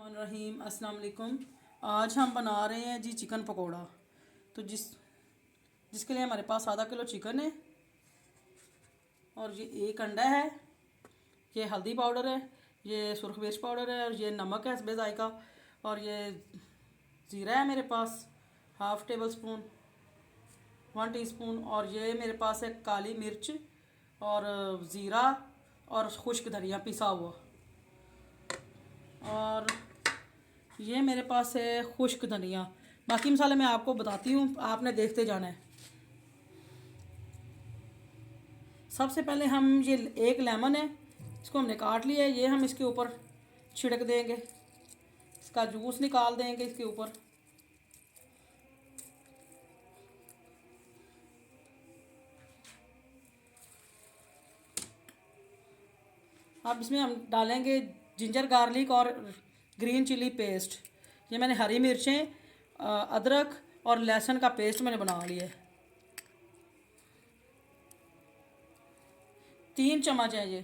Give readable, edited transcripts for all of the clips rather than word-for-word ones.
रहीम अस्सलाम वालेकुम। आज हम बना रहे हैं जी चिकन पकोड़ा। तो जिसके लिए हमारे पास आधा किलो चिकन है और ये एक अंडा है, ये हल्दी पाउडर है, ये सुरख मिर्च पाउडर है और ये नमक है हस्बे जायका, और ये ज़ीरा है मेरे पास हाफ़ टेबल स्पून 1 टीस्पून, और ये मेरे पास है काली मिर्च और ज़ीरा और खुश्क धनिया पिसा हुआ, और ये मेरे पास है खुश्क धनिया। बाकी मसाले मैं आपको बताती हूँ, आपने देखते जाना है। सबसे पहले हम ये एक लेमन है, इसको हमने काट लिया है, ये हम इसके ऊपर छिड़क देंगे, इसका जूस निकाल देंगे इसके ऊपर। अब इसमें हम डालेंगे जिंजर गार्लिक और ग्रीन चिली पेस्ट। ये मैंने हरी मिर्चें, अदरक और लहसुन का पेस्ट मैंने बना लिया है। 3 चम्मच है ये,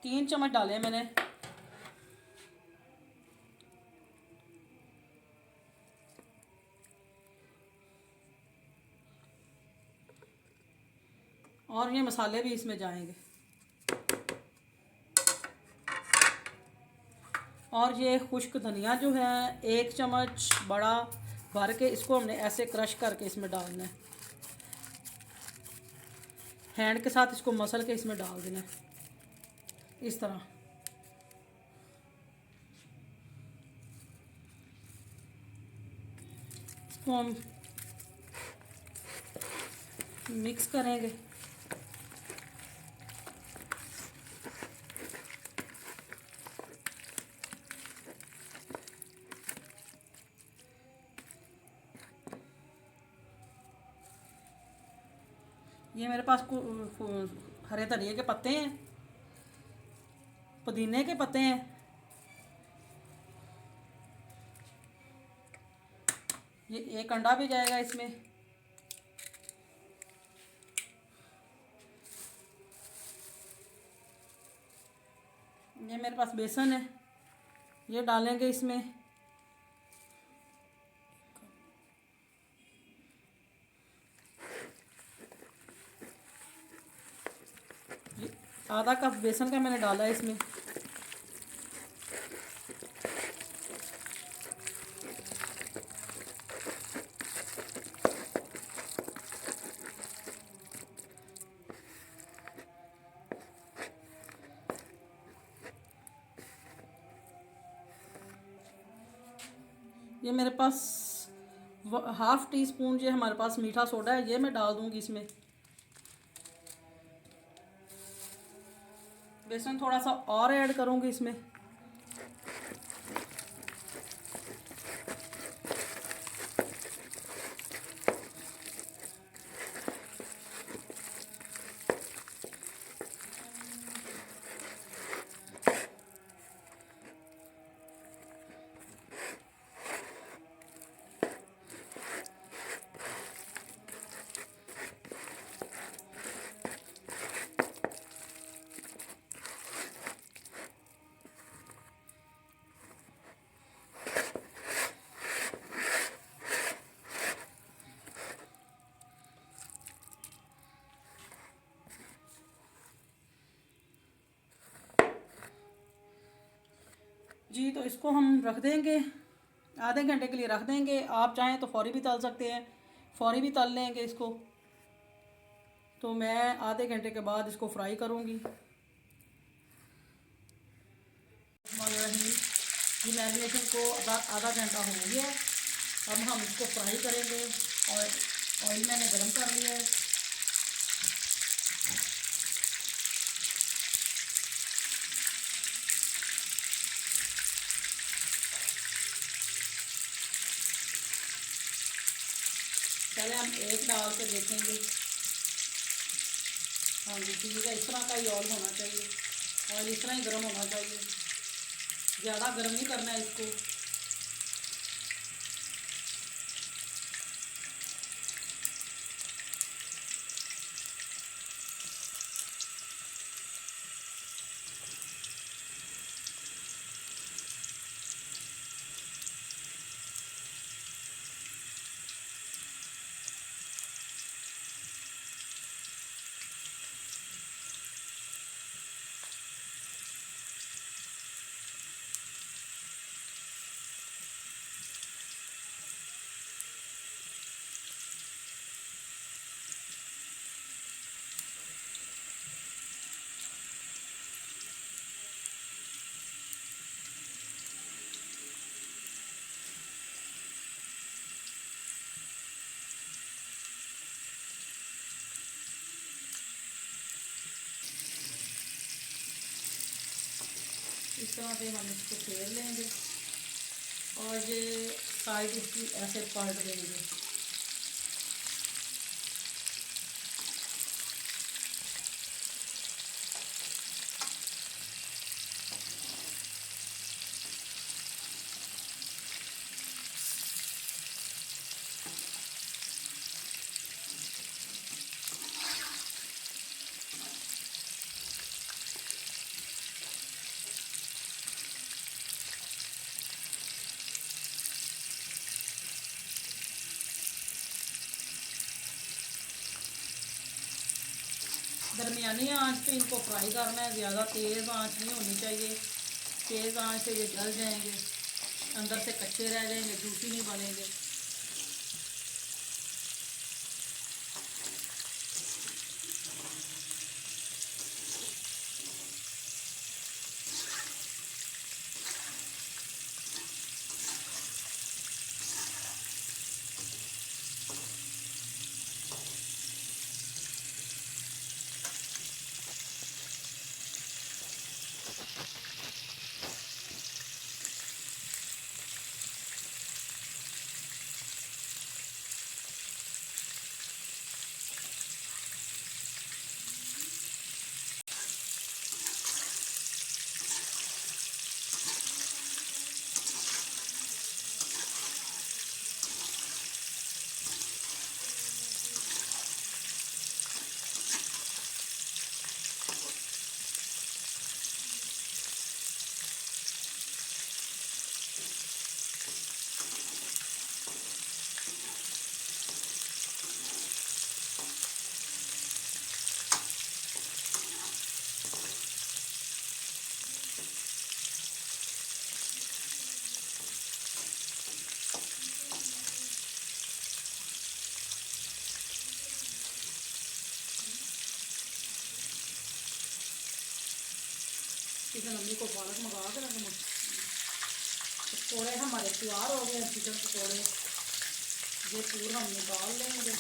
3 चम्मच डाले हैं मैंने। और ये मसाले भी इसमें जाएंगे, और ये खुश्क धनिया जो है 1 चम्मच बड़ा भर के, इसको हमने ऐसे क्रश करके इसमें डालना है, हैंड के साथ इसको मसल के इसमें डाल देना है इस तरह। इसको हम मिक्स करेंगे। ये मेरे पास हरे धनिया के पत्ते हैं, पुदीने के पत्ते हैं, ये एक अंडा भी जाएगा इसमें। ये मेरे पास बेसन है, ये डालेंगे इसमें। ये आधा कप बेसन का मैंने डाला है इसमें। ये मेरे पास हाफ़ टी स्पून ये हमारे पास मीठा सोडा है, ये मैं डाल दूंगी इसमें। बेसन थोड़ा सा और ऐड करूंगी इसमें। जी तो इसको हम रख देंगे, आधे घंटे के लिए रख देंगे। आप चाहें तो फौरी भी तल सकते हैं, फौरी भी तल लेंगे इसको। तो मैं आधे घंटे के बाद इसको फ्राई करूँगी। ये मैरिनेशन को आधा घंटा हो गया है, अब हम इसको फ्राई करेंगे। और ऑयल मैंने गरम कर लिया है। पहले हम एक डाल के देखेंगे। हाँ जी ठीक है, इस तरह का ही ऑयल होना चाहिए, ऑयल इस तरह ही गर्म होना चाहिए, ज़्यादा गर्म नहीं करना है इसको। इस तरह से हम इसको फेर लेंगे और ये साइड इसकी ऐसे पलट देंगे। दरमियानी आंच पे इनको फ्राई करना है, ज़्यादा तेज़ आंच नहीं होनी चाहिए। तेज़ आंच से ये जल जाएंगे, अंदर से कच्चे रह जाएंगे, जूसी नहीं बनेंगे। चिकन अम्मी को पालक मंगा के रख। पकौड़े हमारे तैयार हो गए, चिकन पकौड़े ये पूरा हम निकाल लेंगे।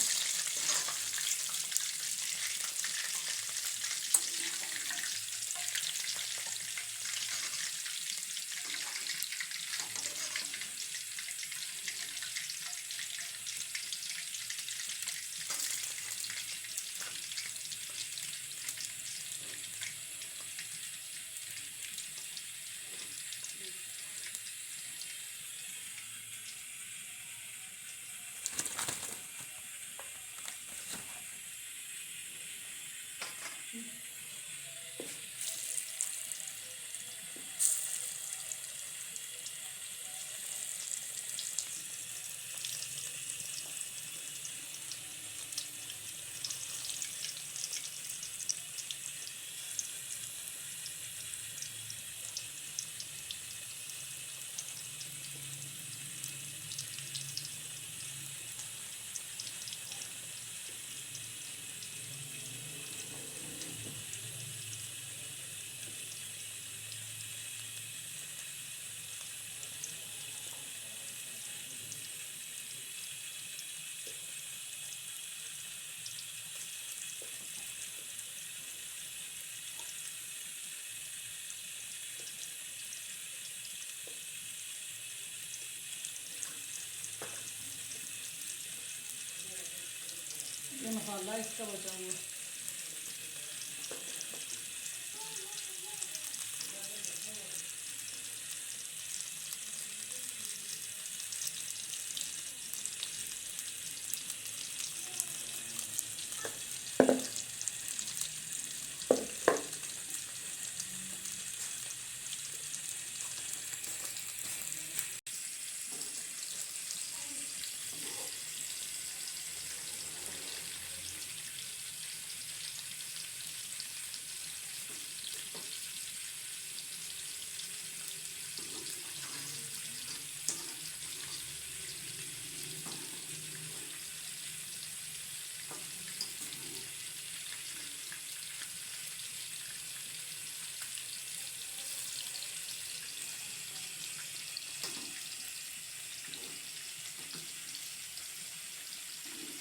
ये मसाला इसका बचा हुआ।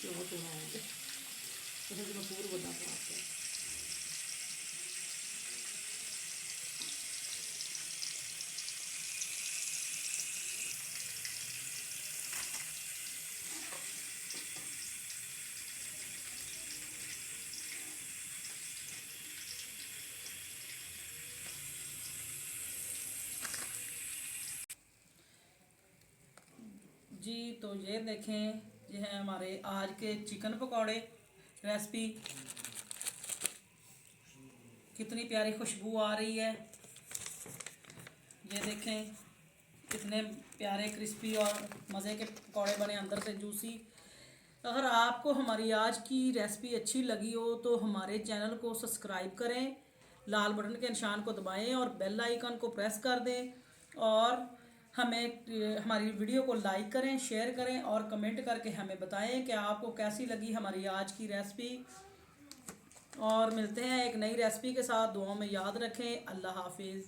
बहुत होना होंगे तो मसूर बना पड़ता है। जी तो ये देखें, ये है हमारे आज के चिकन पकौड़े रेसिपी। कितनी प्यारी खुशबू आ रही है, ये देखें कितने प्यारे क्रिस्पी और मज़े के पकौड़े बने, अंदर से जूसी। अगर आपको हमारी आज की रेसिपी अच्छी लगी हो तो हमारे चैनल को सब्सक्राइब करें, लाल बटन के निशान को दबाएं और बेल आइकन को प्रेस कर दें, और हमें हमारी वीडियो को लाइक करें, शेयर करें और कमेंट करके हमें बताएं कि आपको कैसी लगी हमारी आज की रेसिपी। और मिलते हैं एक नई रेसिपी के साथ, दुआओं में याद रखें। अल्लाह हाफिज़।